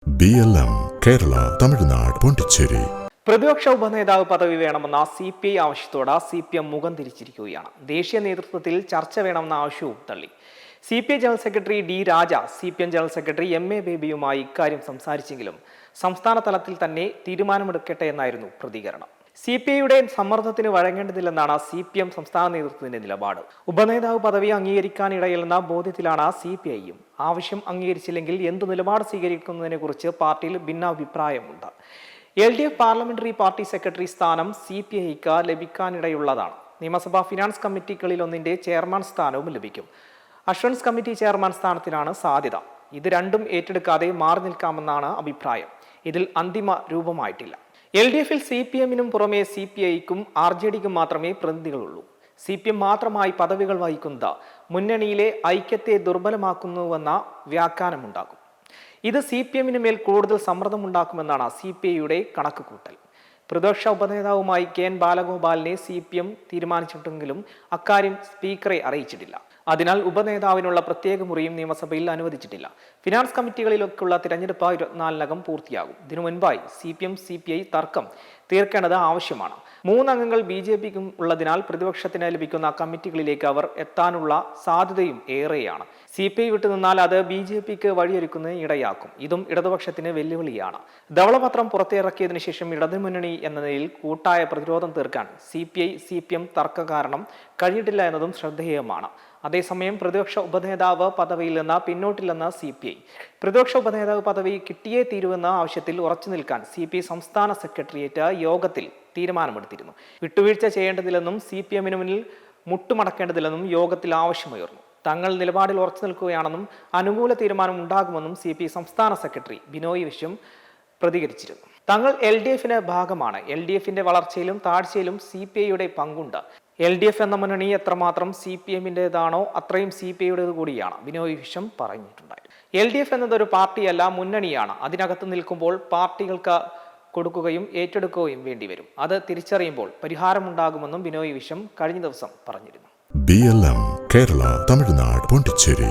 BLM Kerala Tamil Nadu Pondicherry. പ്രതിപക്ഷ ഉപനേതാവ് പദവി വേണമെന്ന CPI ആവശ്യത്തോട് CPM മുഖം തിരിച്ചിരിക്കുകയാണ്. ദേശീയ നേതൃത്വത്തിൽ ചർച്ച വേണമെന്ന ആവശ്യവും തള്ളി. CPI general secretary D. രാജ CPM ജനറൽ സെക്രട്ടറി MA ബേബിയുമായി ഇക്കാര്യം സംസാരിച്ചെങ്കിലും സംസ്ഥാന തലത്തിൽ തന്നെ തീരുമാനമെടുക്കട്ടെ എന്നായിരുന്നു പ്രതികരണം. CPIയുടെ സമ്മർദ്ദത്തിന് വഴങ്ങേണ്ടതില്ലെന്നാണ് CPM സംസ്ഥാന നേതൃത്വത്തിന്റെ നിലപാട്. ഉപനേതാവ് പദവി അംഗീകരിക്കാനിടയില്ലെന്ന ബോധ്യത്തിലാണ് CPIയും. ആവശ്യം അംഗീകരിച്ചില്ലെങ്കിൽ എന്തു നിലപാട് സ്വീകരിക്കുന്നതിനെ കുറിച്ച് പാർട്ടിയിൽ ഭിന്നാഭിപ്രായമുണ്ട്. LDF പാർലമെന്ററി പാർട്ടി സെക്രട്ടറി സ്ഥാനം CPIക്ക് ലഭിക്കാനിടയുള്ളതാണ്. നിയമസഭാ ഫിനാൻസ് കമ്മിറ്റികളിലൊന്നിന്റെ ചെയർമാൻ സ്ഥാനവും ലഭിക്കും. അഷുറൻസ് കമ്മിറ്റി ചെയർമാൻ സ്ഥാനത്തിനാണ് സാധ്യത. ഇത് രണ്ടും ഏറ്റെടുക്കാതെ മാറി നിൽക്കാമെന്നാണ് അഭിപ്രായം. ഇതിൽ അന്തിമ രൂപമായിട്ടില്ല. LDFിൽ CPMനും പുറമെ CPIക്കും RJDക്കും മാത്രമേ പ്രതിനിധികളുള്ളൂ. CPM മാത്രമായി പദവികൾ വഹിക്കുന്നത് മുന്നണിയിലെ ഐക്യത്തെ ദുർബലമാക്കുന്നുവെന്ന വ്യാഖ്യാനമുണ്ടാകും. ഇത് CPMന് മേൽ കൂടുതൽ സമ്മർദ്ദമുണ്ടാക്കുമെന്നാണ് CPIയുടെ കണക്കുകൂട്ടൽ. പ്രതിപക്ഷ ഉപനേതാവുമായി KN ബാലഗോപാലിനെ CPM തീരുമാനിച്ചിട്ടെങ്കിലും അക്കാര്യം സ്പീക്കറെ അറിയിച്ചിട്ടില്ല. അതിനാൽ ഉപനേതാവിനുള്ള പ്രത്യേക മുറിയും നിയമസഭയിൽ അനുവദിച്ചിട്ടില്ല. ഫിനാൻസ് കമ്മിറ്റികളിലൊക്കെയുള്ള തിരഞ്ഞെടുപ്പ് 24-നകം പൂർത്തിയാകും. ഇതിനു മുൻപായി CPM-CPI തർക്കം തീർക്കേണ്ടത് ആവശ്യമാണ്. 3 അംഗങ്ങൾ BJPക്കും ഉള്ളതിനാൽ പ്രതിപക്ഷത്തിന് ലഭിക്കുന്ന കമ്മിറ്റികളിലേക്ക് അവർ എത്താനുള്ള സാധ്യതയും ഏറെയാണ്. CPI വിട്ടുനിന്നാൽ അത് BJPക്ക് വഴിയൊരുക്കുന്നതിന് ഇടയാക്കും. ഇതും ഇടതുപക്ഷത്തിന് വെല്ലുവിളിയാണ്. ധവളപത്രം പുറത്തിറക്കിയതിനു ശേഷം ഇടതുമുന്നണി എന്ന നിലയിൽ കൂട്ടായ പ്രതിരോധം തീർക്കാൻ CPI-CPM തർക്ക കാരണം കഴിയിട്ടില്ല എന്നതും ശ്രദ്ധേയമാണ്. അതേസമയം പ്രതിപക്ഷ ഉപനേതാവ് പദവിയിൽ നിന്ന് പിന്നോട്ടില്ലെന്ന് CPI. പ്രതിപക്ഷ ഉപനേതാവ് പദവി കിട്ടിയേ തീരുവെന്ന ആവശ്യത്തിൽ ഉറച്ചു നിൽക്കാൻ CPI സംസ്ഥാന സെക്രട്ടേറിയറ്റ് യോഗത്തിൽ തീരുമാനമെടുത്തിരുന്നു. വിട്ടുവീഴ്ച ചെയ്യേണ്ടതില്ലെന്നും CPMന് മുന്നിൽ മുട്ടുമടക്കേണ്ടതില്ലെന്നും യോഗത്തിൽ ആവശ്യമുയർന്നു. തങ്ങൾ നിലപാടിൽ ഉറച്ചു നിൽക്കുകയാണെന്നും അനുകൂല തീരുമാനം ഉണ്ടാകുമെന്നും CPI സംസ്ഥാന സെക്രട്ടറി ബിനോയ് വിശ്വം പ്രതികരിച്ചിരുന്നു. തങ്ങൾ LDFിന്റെ ഭാഗമാണ്. LDFിന്റെ വളർച്ചയിലും താഴ്ചയിലും CPIയുടെ പങ്കുണ്ട്. LDF എന്ന മുന്നണി എത്രമാത്രം CPMന്റേതാണോ അത്രയും CPIയുടേത് കൂടിയാണ് ബിനോയ് വിശ്വം പറഞ്ഞിട്ടുണ്ടായിരുന്നു. LDF എന്നതൊരു പാർട്ടിയല്ല, മുന്നണിയാണ്. അതിനകത്ത് നിൽക്കുമ്പോൾ പാർട്ടികൾക്ക് കൊടുക്കുകയും ഏറ്റെടുക്കുകയും വേണ്ടിവരും. അത് തിരിച്ചറിയുമ്പോൾ പരിഹാരമുണ്ടാകുമെന്നും ബിനോയ് വിശ്വം കഴിഞ്ഞ ദിവസം പറഞ്ഞിരുന്നു. BLM കേരള തമിഴ്നാട് പോണ്ടിച്ചേരി.